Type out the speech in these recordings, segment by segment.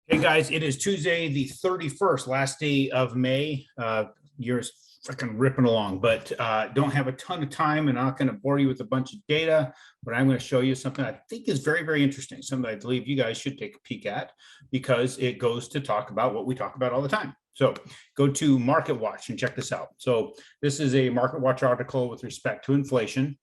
Hey guys, it is Tuesday, the 31st, last day of May. Year's freaking ripping along, but don't have a ton of time and I'm not going to bore you with a bunch of data, but I'm going to show you something I think is very, very interesting, something I believe you guys should take a peek at because it goes to talk about what we talk about all the time. So go to Market Watch and check this out. So this is a Market Watch article with respect to inflation.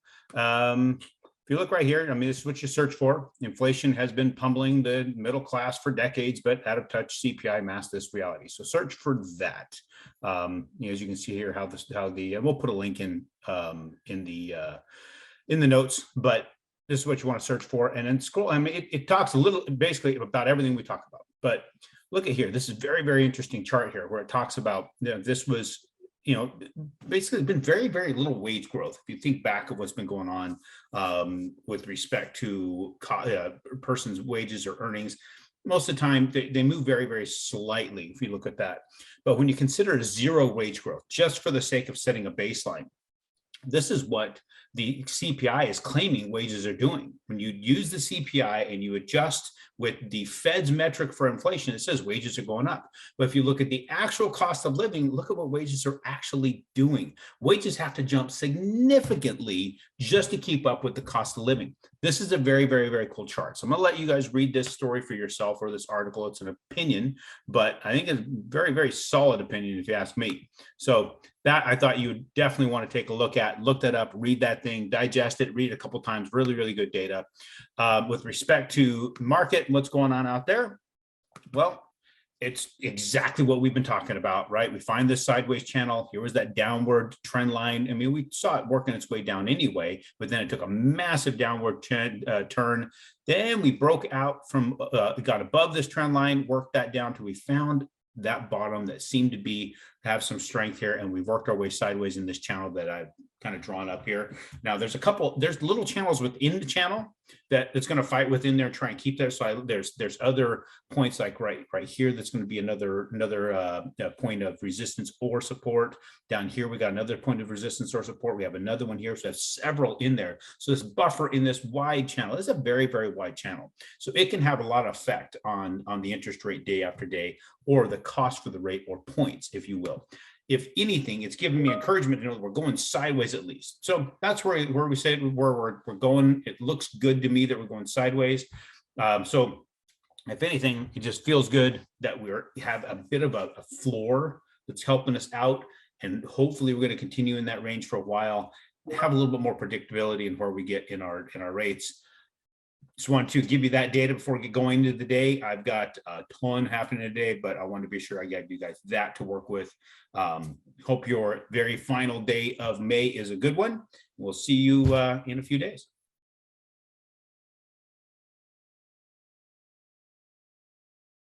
If you look right here, I mean, this is what you search for. Inflation has been pummeling the middle class for decades, but out of touch CPI masked this reality. So search for that. As you can see here, we'll put a link in the notes, but this is what you want to search for. And then scroll. I mean, it talks a little basically about everything we talk about. But look at here. This is very, very interesting chart here where it talks about this was. Basically it's been very, very little wage growth. If you think back of what's been going on with respect to person's wages or earnings, most of the time they move very, very slightly if you look at that. But when you consider zero wage growth, just for the sake of setting a baseline, this is what the CPI is claiming wages are doing. When you use the CPI and you adjust with the Fed's metric for inflation, it says wages are going up. But if you look at the actual cost of living, look at what wages are actually doing. Wages have to jump significantly just to keep up with the cost of living. This is a very, very, very cool chart. So I'm gonna let you guys read this story for yourself or this article. It's an opinion, but I think it's a very, very solid opinion if you ask me. So that I thought you would definitely want to take a look at, look that up, read that thing, digest it, read it a couple times, really, really good data. With respect to market, what's going on out there? Well, it's exactly what we've been talking about, right? We find this sideways channel. Here was that downward trend line. I mean, we saw it working its way down anyway, but then it took a massive downward turn. Then we broke out from, got above this trend line, worked that down till we found that bottom that seemed to have some strength here, and we've worked our way sideways in this channel that I've kind of drawn up here. Now there's little channels within the channel that it's going to fight within there, try and keep there. So there's other points like right here that's going to be another point of resistance or support. Down here we got another point of resistance or support. We have another one here, so we have several in there. So this buffer in this wide channel is a very, very wide channel, so it can have a lot of effect on the interest rate day after day, or the cost for the rate, or points, if you will. If anything, it's giving me encouragement to know that we're going sideways at least. So that's where we say we're going. It looks good to me that we're going sideways. So if anything, it just feels good that we have a bit of a floor that's helping us out. And hopefully we're going to continue in that range for a while, have a little bit more predictability in where we get in our rates. Just wanted to give you that data before we get going into the day. I've got a ton happening today, but I want to be sure I gave you guys that to work with. Hope your very final day of May is a good one. We'll see you in a few days.